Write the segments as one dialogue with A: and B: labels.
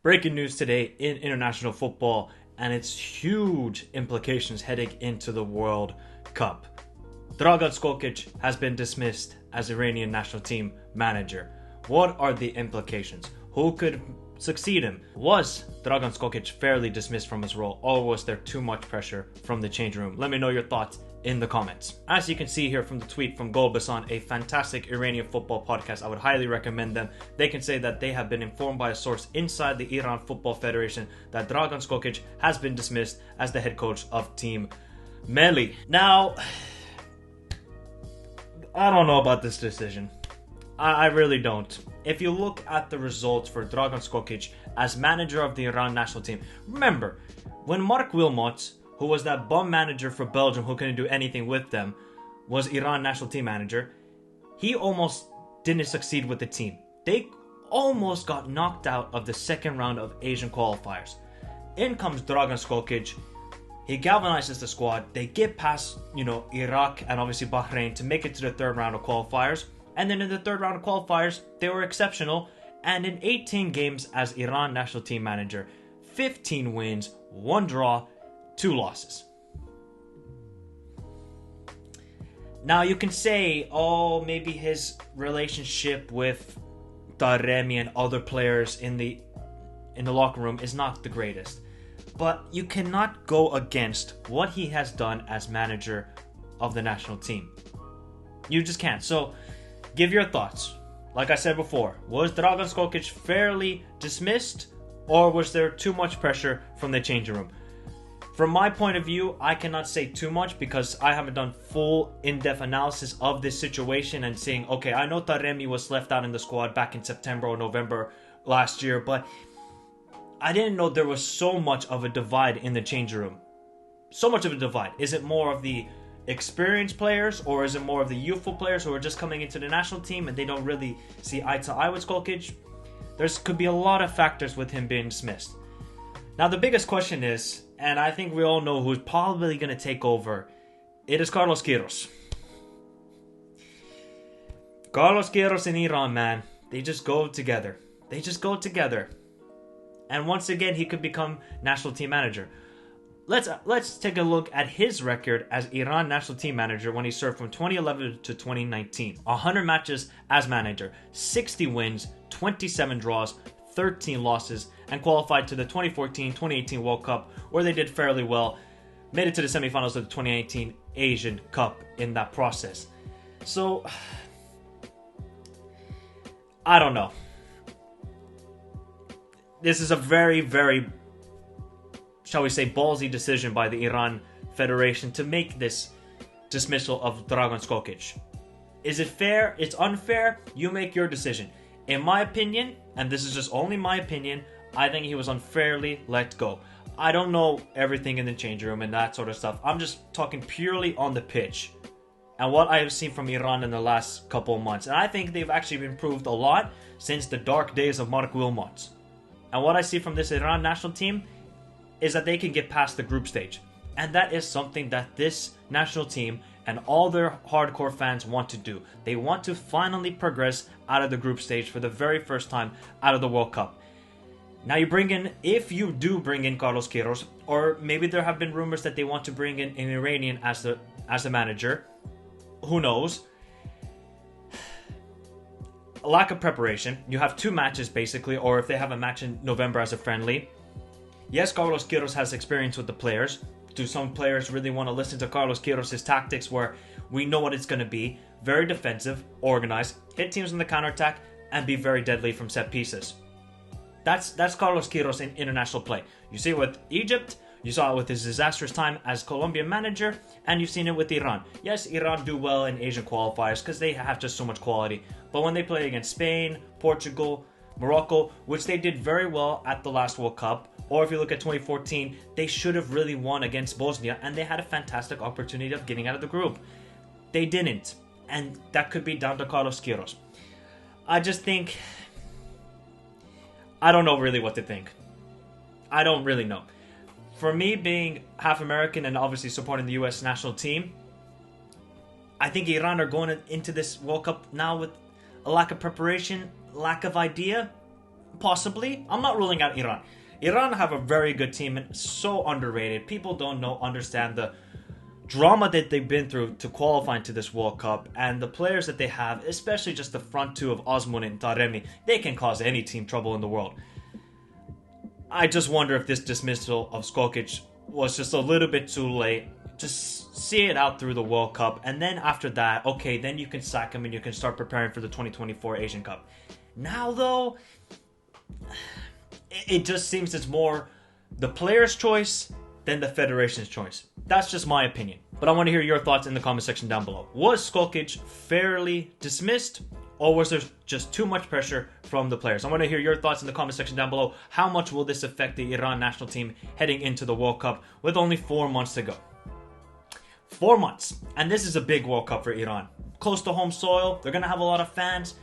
A: Breaking news today in international football and its huge implications heading into the World Cup. Dragan Skočić has been dismissed as Iranian national team manager. What are the implications? Who could succeed him? Was Dragan Skočić fairly dismissed from his role, or was there too much pressure from the change room? Let me know your thoughts in the comments. As you can see here from the tweet from Golbasan, a fantastic Iranian football podcast, I would highly recommend them. They can say that they have been informed by a source inside the Iran Football Federation that Dragan Skočić has been dismissed as the head coach of TeamMelli. Now, I don't know about this decision. I really don't. If you look at the results for Dragan Skočić as manager of the Iran national team, remember, when Mark Wilmots, who was that bum manager for Belgium who couldn't do anything with them, was Iran national team manager, he almost didn't succeed with the team. They almost got knocked out of the second round of Asian qualifiers. In comes Dragan Skočić. He galvanizes the squad. They get past, Iraq and obviously Bahrain to make it to the third round of qualifiers. And then in the third round of qualifiers, they were exceptional. And in 18 games as Iran national team manager, 15 wins, 1 draw, 2 losses. Now you can say, maybe his relationship with Taremi and other players in the locker room is not the greatest. But you cannot go against what he has done as manager of the national team. You just can't. So, give your thoughts. Like I said before, was Dragan Skočić fairly dismissed, or was there too much pressure from the changing room? From my point of view, I cannot say too much because I haven't done full in-depth analysis of this situation and saying, okay, I know Taremi was left out in the squad back in September or November last year, but I didn't know there was so much of a divide in the changing room. So much of a divide. Is it more of the experienced players, or is it more of the youthful players who are just coming into the national team and they don't really see eye to eye with Skočić? There could be a lot of factors with him being dismissed. Now the biggest question is, and I think we all know who's probably going to take over, it is Queiroz. Queiroz and Iran, man, they just go together. And once again, he could become national team manager. Let's take a look at his record as Iran national team manager when he served from 2011 to 2019. 100 matches as manager, 60 wins, 27 draws, 13 losses, and qualified to the 2014-2018 World Cup, where they did fairly well. Made it to the semifinals of the 2019 Asian Cup in that process. So, I don't know. This is a very, very, shall we say, ballsy decision by the Iran Federation to make this dismissal of Dragan Skočić. Is it fair? It's unfair? You make your decision. In my opinion, and this is just only my opinion, I think he was unfairly let go. I don't know everything in the change room and that sort of stuff. I'm just talking purely on the pitch and what I have seen from Iran in the last couple of months. And I think they've actually improved a lot since the dark days of Mark Wilmots. And what I see from this Iran national team is that they can get past the group stage. And that is something that this national team and all their hardcore fans want to do. They want to finally progress out of the group stage for the very first time out of the World Cup. Now if you do bring in Queiroz, or maybe there have been rumors that they want to bring in an Iranian as the manager, who knows? A lack of preparation. You have 2 matches basically, or if they have a match in November as a friendly. Yes, Queiroz has experience with the players. Do some players really want to listen to Queiroz's tactics where we know what it's going to be? Very defensive, organized, hit teams on the counterattack, and be very deadly from set pieces. That's Queiroz in international play. You see it with Egypt, you saw it with his disastrous time as Colombian manager, and you've seen it with Iran. Yes, Iran do well in Asian qualifiers because they have just so much quality. But when they play against Spain, Portugal, Morocco, which they did very well at the last World Cup, or if you look at 2014, they should have really won against Bosnia, and they had a fantastic opportunity of getting out of the group. They didn't, and that could be down to Queiroz. I just think, I don't know really what to think. I don't really know. For me, being half American and obviously supporting the US national team, I think Iran are going into this World Cup now with a lack of preparation, lack of idea. Possibly. I'm not ruling out Iran. Iran have a very good team and so underrated. People don't understand the drama that they've been through to qualify into this World Cup, and the players that they have, especially just the front two of Osman and Taremi, they can cause any team trouble in the world. I just wonder if this dismissal of Skočić was just a little bit too late. Just see it out through the World Cup, and then after that, okay, then you can sack him and you can start preparing for the 2024 Asian Cup. Now, though, it just seems it's more the player's choice than the federation's choice. That's just my opinion. But I want to hear your thoughts in the comment section down below. Was Skočić fairly dismissed, or was there just too much pressure from the players? I want to hear your thoughts in the comment section down below. How much will this affect the Iran national team heading into the World Cup with only 4 months to go? 4 months. And this is a big World Cup for Iran. Close to home soil. They're going to have a lot of fans.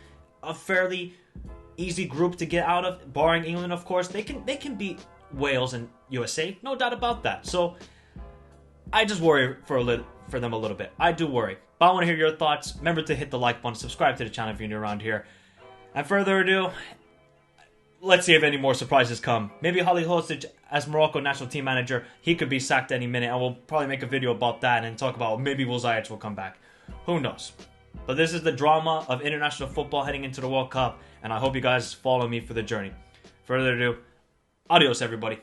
A: A fairly easy group to get out of, barring England, of course. They can beat Wales and USA, no doubt about that. So I just worry for them a little bit. I do worry. But I want to hear your thoughts. Remember to hit the like button, subscribe to the channel if you're new around here. And further ado, let's see if any more surprises come. Maybe Queiroz as Morocco national team manager, he could be sacked any minute, and we'll probably make a video about that and talk about maybe Will come back. Who knows? But this is the drama of international football heading into the World Cup, and I hope you guys follow me for the journey. Further ado, adios everybody.